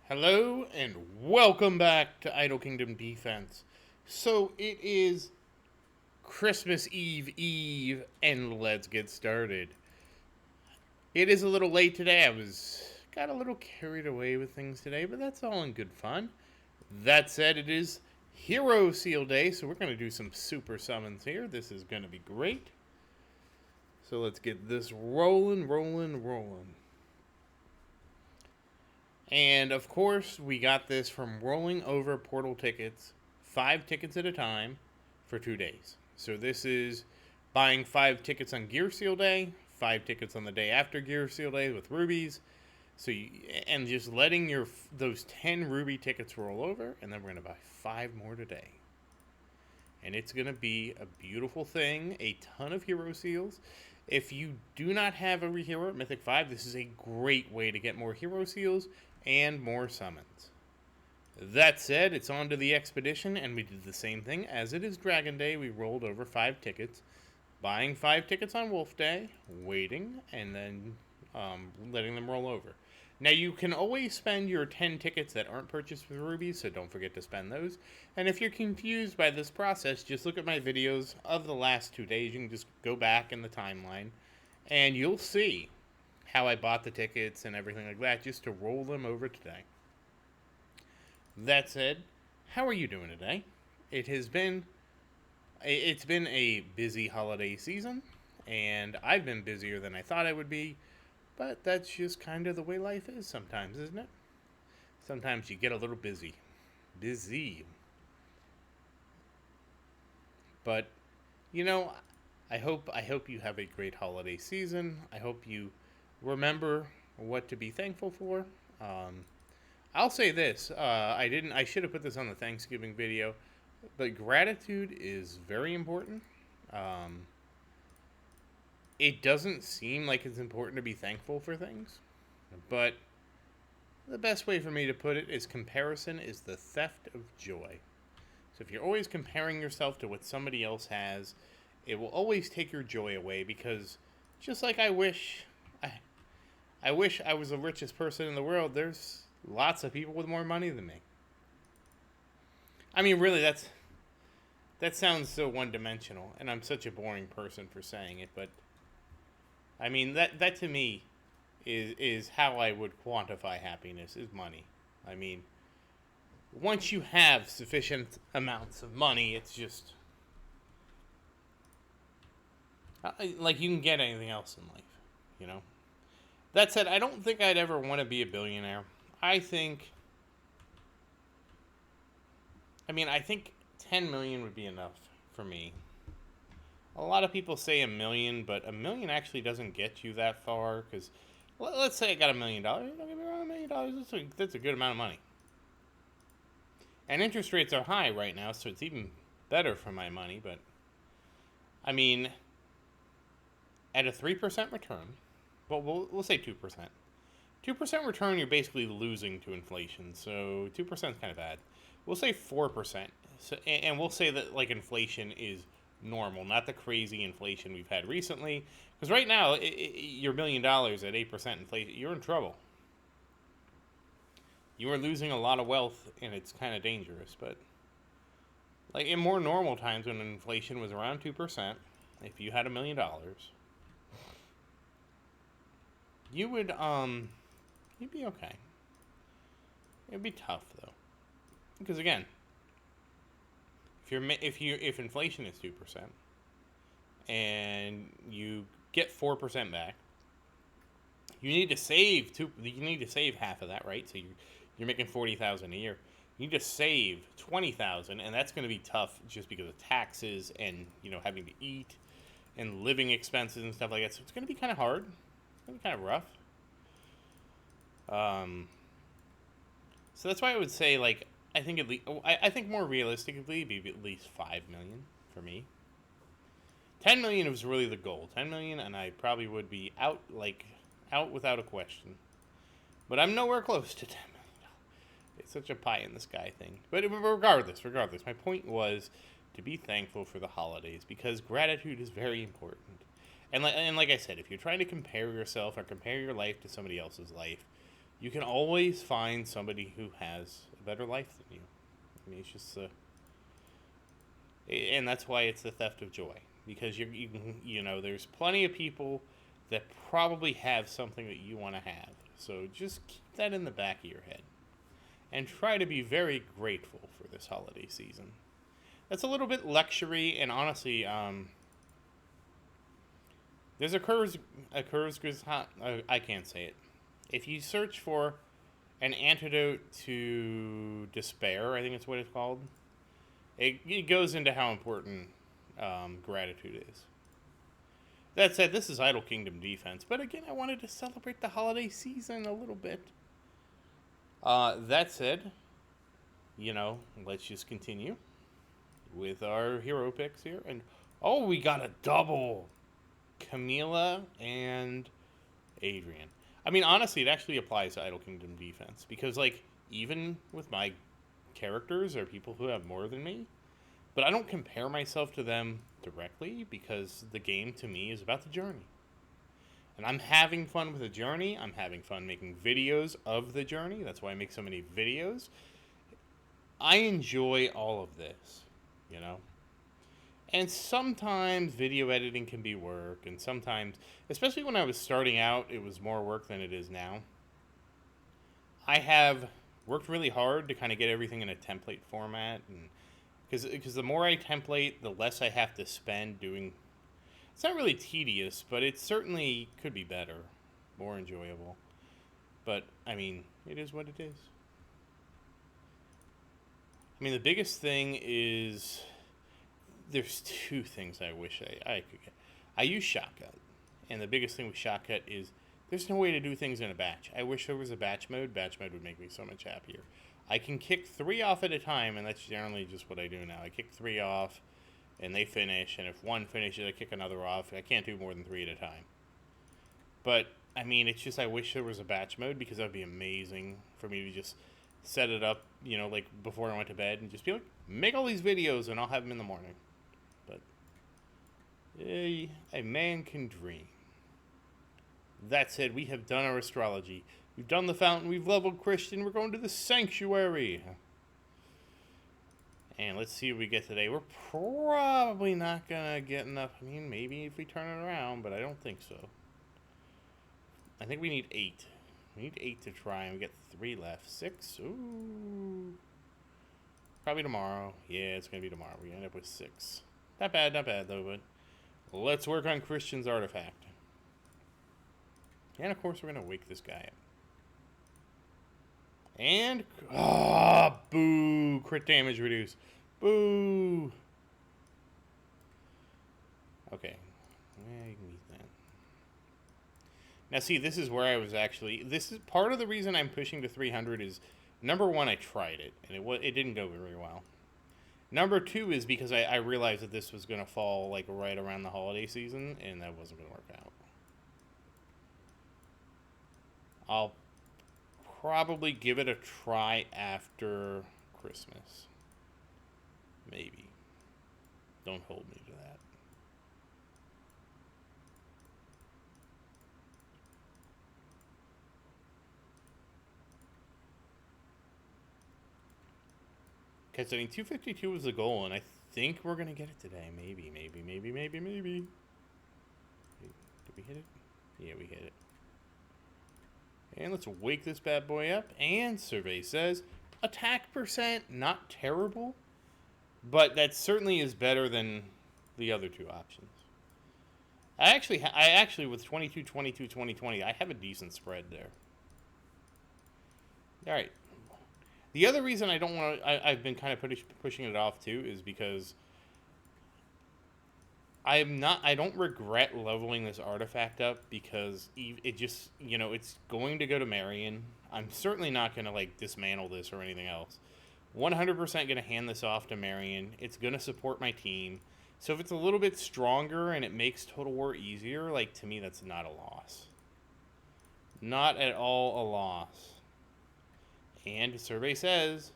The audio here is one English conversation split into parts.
Hello and welcome back to Idle Kingdom Defense. So it is Christmas Eve, and let's get started. It is a little late today. Got a little carried away with things today, but that's all in good fun. That said, it is Hero Seal Day, so we're going to do some super summons here. This is going to be great. So let's get this rolling. And of course, we got this from rolling over portal tickets, 5 tickets at a time, for 2 days. So this is buying 5 tickets on Gear Seal Day, 5 tickets on the day after Gear Seal Day with rubies. And just letting those 10 ruby tickets roll over, and then we're gonna buy 5 more today. And it's gonna be a beautiful thing. A ton of hero seals. If you do not have a hero at Mythic 5, this is a great way to get more hero seals and more summons. That said, it's on to the expedition, and we did the same thing. As it is Dragon Day, we rolled over 5 tickets, buying 5 tickets on Wolf Day, waiting, and then letting them roll over. Now, you can always spend your 10 tickets that aren't purchased with rubies, so don't forget to spend those. And if you're confused by this process, just look at my videos of the last 2 days. You can just go back in the timeline, and you'll see how I bought the tickets and everything like that just to roll them over today. That said, how are you doing today? It's been a busy holiday season, and I've been busier than I thought I would be, but that's just kind of the way life is sometimes, isn't it? Sometimes you get a little busy. But I hope you have a great holiday season. I hope you remember what to be thankful for. I'll say this: I didn't. I should have put this on the Thanksgiving video, but gratitude is very important. Um, it doesn't seem like it's important to be thankful for things, but the best way for me to put it is comparison is the theft of joy. So if you're always comparing yourself to what somebody else has, it will always take your joy away because just like I wish I was the richest person in the world, there's lots of people with more money than me. I mean, really, that sounds so one-dimensional, and I'm such a boring person for saying it, but I mean that to me is how I would quantify happiness is money. I mean, once you have sufficient amounts of money, it's just like you can get anything else in life, you know. That said, I don't think I'd ever want to be a billionaire. I think I think 10 million would be enough for me. A lot of people say a million, but a million actually doesn't get you that far because let's say I got $1 million. Don't get me wrong, $1 million, that's a good amount of money. And interest rates are high right now, so it's even better for my money, but I mean, at a 3% return, well, we'll say 2%. 2% return, you're basically losing to inflation, so 2% is kind of bad. We'll say 4%, and we'll say that like inflation is normal, not the crazy inflation we've had recently. Because right now, your $1 million at 8% inflation, you're in trouble. You are losing a lot of wealth, and it's kind of dangerous. But like in more normal times, when inflation was around 2%, if you had $1 million, you would you'd be okay. It'd be tough though, because again, if inflation is 2% and you get 4% back, you need to save You need to save half of that, right? So you're making 40,000 a year. You need to save 20,000, and that's going to be tough just because of taxes and having to eat and living expenses and stuff like that. So it's going to be kind of hard. It's going to be kind of rough. So that's why I would say like I think more realistically it'd be at least 5 million for me. 10 million was really the goal. 10 million, and I probably would be out without a question. But I'm nowhere close to 10 million. It's such a pie in the sky thing. But regardless, my point was to be thankful for the holidays because gratitude is very important. And like I said, if you're trying to compare yourself or compare your life to somebody else's life, you can always find somebody who has a better life than you. I mean, it's just and that's why it's the theft of joy, because you know, there's plenty of people that probably have something that you want to have. So just keep that in the back of your head and try to be very grateful for this holiday season. That's a little bit luxury, and honestly, there's I can't say it. If you search for an antidote to despair, I think it's what it's called. It goes into how important gratitude is. That said, this is Idle Kingdom Defense, but again, I wanted to celebrate the holiday season a little bit. That said, you know, let's just continue with our hero picks here. And oh, we got a double! Camila and Adrian. I mean, honestly, it actually applies to Idle Kingdom Defense, because, like, even with my characters are people who have more than me, but I don't compare myself to them directly, because the game to me is about the journey. And I'm having fun with the journey. I'm having fun making videos of the journey. That's why I make so many videos. I enjoy all of this, you know? And sometimes video editing can be work, and sometimes, especially when I was starting out, it was more work than it is now. I have worked really hard to kind of get everything in a template format, and because the more I template, the less I have to spend doing. It's not really tedious, but it certainly could be better, more enjoyable. But I mean, it is what it is. I mean, the biggest thing is there's two things I wish I could get. I use Shotcut, and the biggest thing with Shotcut is there's no way to do things in a batch. I wish there was a batch mode. Batch mode would make me so much happier. I can kick 3 off at a time, and that's generally just what I do now. I kick 3 off, and they finish, and if one finishes, I kick another off. I can't do more than 3 at a time. But, I mean, it's just I wish there was a batch mode, because that would be amazing for me to just set it up, you know, like before I went to bed, and just be like, make all these videos, and I'll have them in the morning. But a man can dream. That said, we have done our astrology. We've done the fountain. We've leveled Christian. We're going to the sanctuary. And let's see what we get today. We're probably not going to get enough. I mean, maybe if we turn it around, but I don't think so. I think we need 8. We need 8 to try, and we get 3 left. 6? Ooh. Probably tomorrow. Yeah, it's going to be tomorrow. We end up with 6. Not bad, though, but let's work on Christian's artifact. And, of course, we're going to wake this guy up. And, boo, crit damage reduced. Boo. Okay. Yeah, you can use that. Now, see, this is where I was actually, this is part of the reason I'm pushing to 300 is, number one, I tried it, and it didn't go very well. Number 2 is because I realized that this was going to fall, like, right around the holiday season, and that wasn't going to work out. I'll probably give it a try after Christmas. Maybe. Don't hold me to that. Because I mean, 252 was the goal, and I think we're going to get it today. Maybe. Did we hit it? Yeah, we hit it. And let's wake this bad boy up. And survey says, attack percent, not terrible. But that certainly is better than the other 2 options. I actually, with 22, 22, 20, 20, I have a decent spread there. Alright. The other reason I don't want to, I've been kind of pushing it off too, is because I don't regret leveling this artifact up, because it just, you know, it's going to go to Marion. I'm certainly not going to, like, dismantle this or anything else. 100% going to hand this off to Marion. It's going to support my team. So if it's a little bit stronger and it makes Total War easier, like, to me, that's not a loss. Not at all a loss. And the survey says,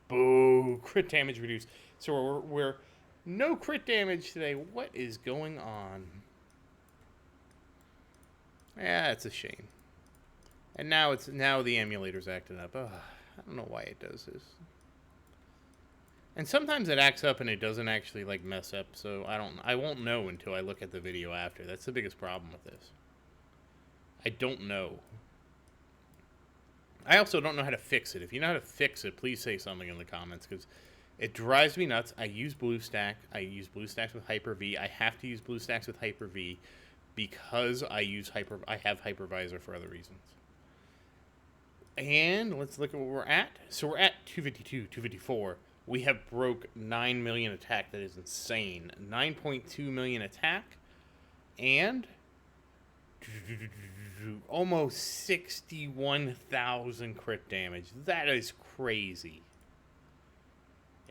boo, crit damage reduced. So we're no crit damage today. What is going on? Yeah, it's a shame. And now the emulator's acting up. Ugh, I don't know why it does this. And sometimes it acts up and it doesn't actually like mess up, so I won't know until I look at the video after. That's the biggest problem with this. I don't know. I also don't know how to fix it. If you know how to fix it, please say something in the comments, because it drives me nuts. I use BlueStack. I use BlueStacks with Hyper-V. I have to use BlueStacks with Hyper-V because I have Hypervisor for other reasons. And let's look at what we're at. So we're at 252, 254. We have broke 9 million attack. That is insane. 9.2 million attack. And almost 61,000 crit damage. That is crazy.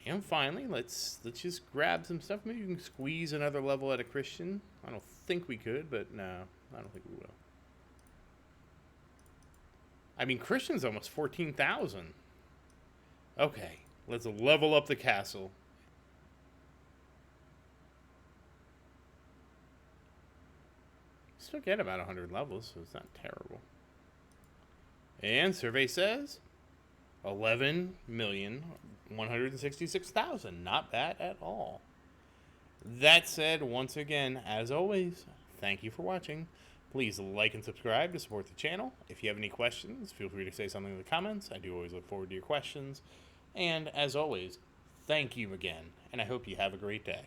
And finally, let's just grab some stuff. Maybe we can squeeze another level at a Christian. I don't think we could, but no, I don't think we will. I mean, Christian's almost 14,000. Okay, let's level up the castle. Still get about 100 levels, so it's not terrible. And survey says 11,166,000. Not bad at all. That said, once again, as always, thank you for watching. Please like and subscribe to support the channel. If you have any questions, feel free to say something in the comments. I do always look forward to your questions. And as always, thank you again, and I hope you have a great day.